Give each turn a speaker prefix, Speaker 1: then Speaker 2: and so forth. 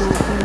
Speaker 1: 2-3